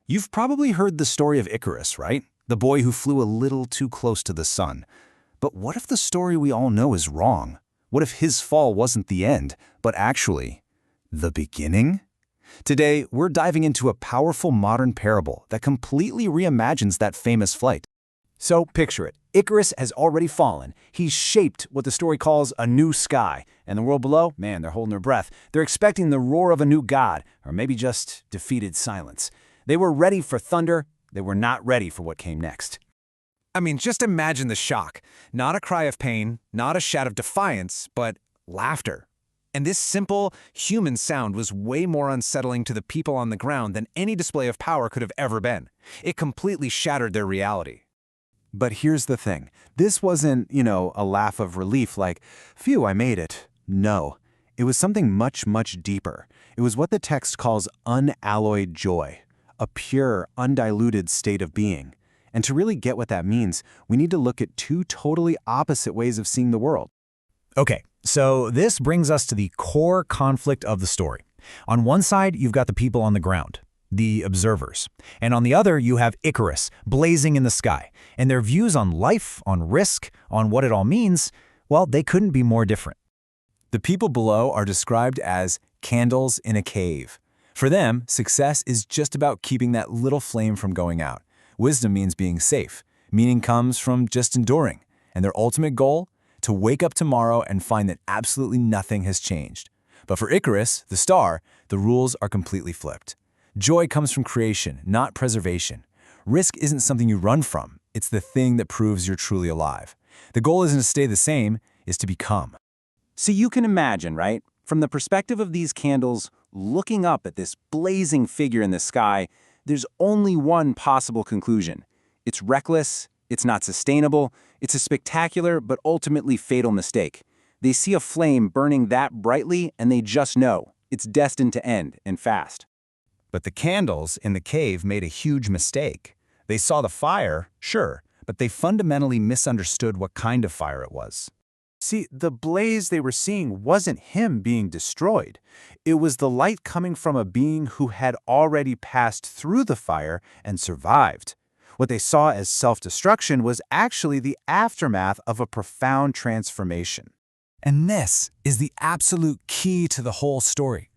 You've probably heard the story of Icarus, right? The boy who flew a little too close to the sun. But what if the story we all know is wrong? What if his fall wasn't the end, but actually the beginning? Today, we're diving into a powerful modern parable that completely reimagines that famous flight. So picture it. Icarus has already fallen. He's shaped what the story calls a new sky. And the world below, man, they're holding their breath. They're expecting the roar of a new god, or maybe just defeated silence. They were ready for thunder. They were not ready for what came next. I mean, just imagine the shock. Not a cry of pain, not a shout of defiance, but laughter. And this simple, human sound was way more unsettling to the people on the ground than any display of power could have ever been. It completely shattered their reality. But here's the thing. This wasn't, a laugh of relief like, phew, I made it. No, it was something much, much deeper. It was what the text calls unalloyed joy, a pure, undiluted state of being. And to really get what that means, we need to look at two totally opposite ways of seeing the world. Okay, so this brings us to the core conflict of the story. On one side, you've got the people on the ground, the observers. And on the other, you have Icarus, blazing in the sky. And their views on life, on risk, on what it all means, well, they couldn't be more different. The people below are described as candles in a cave. For them, success is just about keeping that little flame from going out. Wisdom means being safe. Meaning comes from just enduring. And their ultimate goal? To wake up tomorrow and find that absolutely nothing has changed. But for Icarus, the star, the rules are completely flipped. Joy comes from creation, not preservation. Risk isn't something you run from. It's the thing that proves you're truly alive. The goal isn't to stay the same, it's to become. So you can imagine, right? From the perspective of these candles, looking up at this blazing figure in the sky, there's only one possible conclusion. It's reckless, it's not sustainable, it's a spectacular but ultimately fatal mistake. They see a flame burning that brightly and they just know it's destined to end, and fast. But the candles in the cave made a huge mistake. They saw the fire, sure, but they fundamentally misunderstood what kind of fire it was. See, the blaze they were seeing wasn't him being destroyed. It was the light coming from a being who had already passed through the fire and survived. What they saw as self-destruction was actually the aftermath of a profound transformation. And this is the absolute key to the whole story.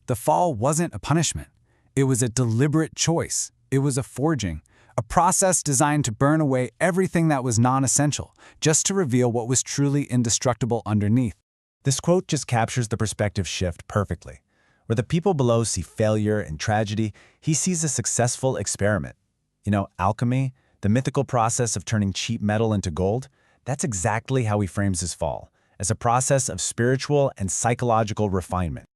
The fall wasn't a punishment. It was a deliberate choice. It was a forging, a process designed to burn away everything that was non-essential, just to reveal what was truly indestructible underneath. This quote just captures the perspective shift perfectly. Where the people below see failure and tragedy, he sees a successful experiment. Alchemy, the mythical process of turning cheap metal into gold, that's exactly how he frames his fall, as a process of spiritual and psychological refinement.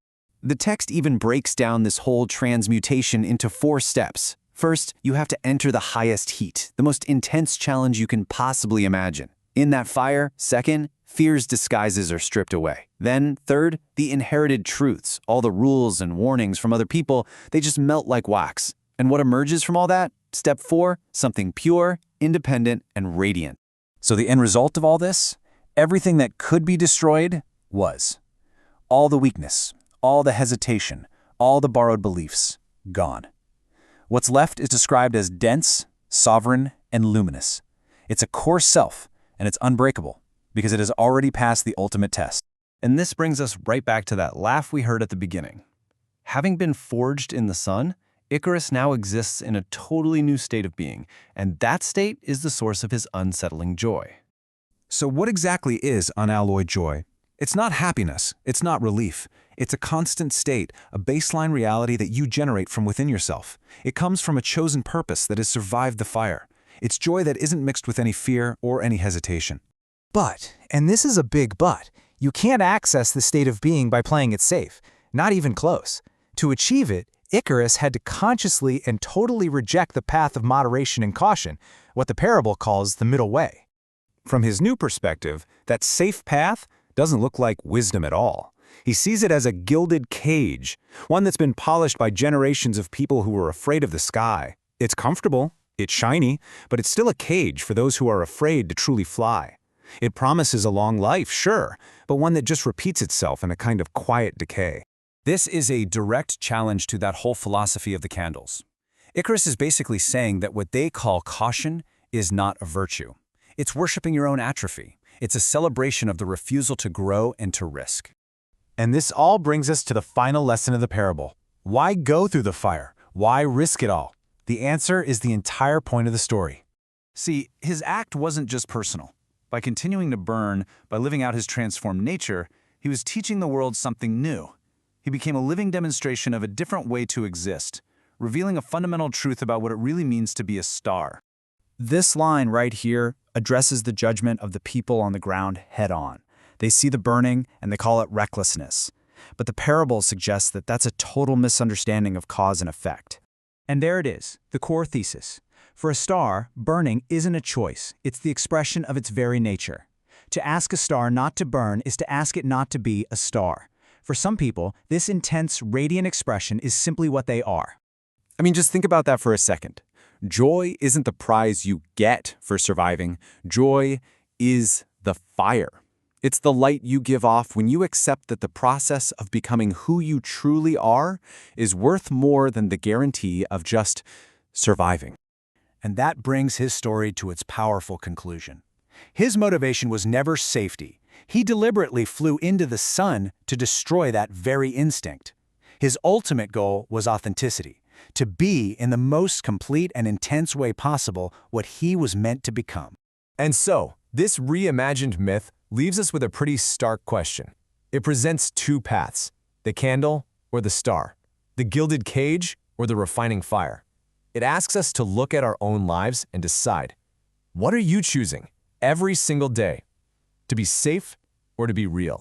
The text even breaks down this whole transmutation into 4 steps. First, you have to enter the highest heat, the most intense challenge you can possibly imagine. In that fire, second, fear's disguises are stripped away. Then, third, the inherited truths, all the rules and warnings from other people, they just melt like wax. And what emerges from all that? Step 4, something pure, independent, and radiant. So the end result of all this? Everything that could be destroyed was. All the weakness, all the hesitation, all the borrowed beliefs, gone. What's left is described as dense, sovereign, and luminous. It's a core self, and it's unbreakable, because it has already passed the ultimate test. And this brings us right back to that laugh we heard at the beginning. Having been forged in the sun, Icarus now exists in a totally new state of being, and that state is the source of his unsettling joy. So what exactly is unalloyed joy? It's not happiness, it's not relief. It's a constant state, a baseline reality that you generate from within yourself. It comes from a chosen purpose that has survived the fire. It's joy that isn't mixed with any fear or any hesitation. But, and this is a big but, you can't access the state of being by playing it safe, not even close. To achieve it, Icarus had to consciously and totally reject the path of moderation and caution, what the parable calls the middle way. From his new perspective, that safe path doesn't look like wisdom at all. He sees it as a gilded cage, one that's been polished by generations of people who were afraid of the sky. It's comfortable, it's shiny, but it's still a cage for those who are afraid to truly fly. It promises a long life, sure, but one that just repeats itself in a kind of quiet decay. This is a direct challenge to that whole philosophy of the candles. Icarus is basically saying that what they call caution is not a virtue. It's worshiping your own atrophy. It's a celebration of the refusal to grow and to risk. And this all brings us to the final lesson of the parable. Why go through the fire? Why risk it all? The answer is the entire point of the story. See, his act wasn't just personal. By continuing to burn, by living out his transformed nature, he was teaching the world something new. He became a living demonstration of a different way to exist, revealing a fundamental truth about what it really means to be a star. This line right here addresses the judgment of the people on the ground head-on. They see the burning and they call it recklessness. But the parable suggests that that's a total misunderstanding of cause and effect. And there it is, the core thesis. For a star, burning isn't a choice. It's the expression of its very nature. To ask a star not to burn is to ask it not to be a star. For some people, this intense, radiant expression is simply what they are. I mean, just think about that for a second. Joy isn't the prize you get for surviving. Joy is the fire. It's the light you give off when you accept that the process of becoming who you truly are is worth more than the guarantee of just surviving. And that brings his story to its powerful conclusion. His motivation was never safety. He deliberately flew into the sun to destroy that very instinct. His ultimate goal was authenticity, to be in the most complete and intense way possible what he was meant to become. And so, this reimagined myth leaves us with a pretty stark question. It presents two paths, the candle or the star, the gilded cage or the refining fire. It asks us to look at our own lives and decide, what are you choosing every single day? To be safe or to be real?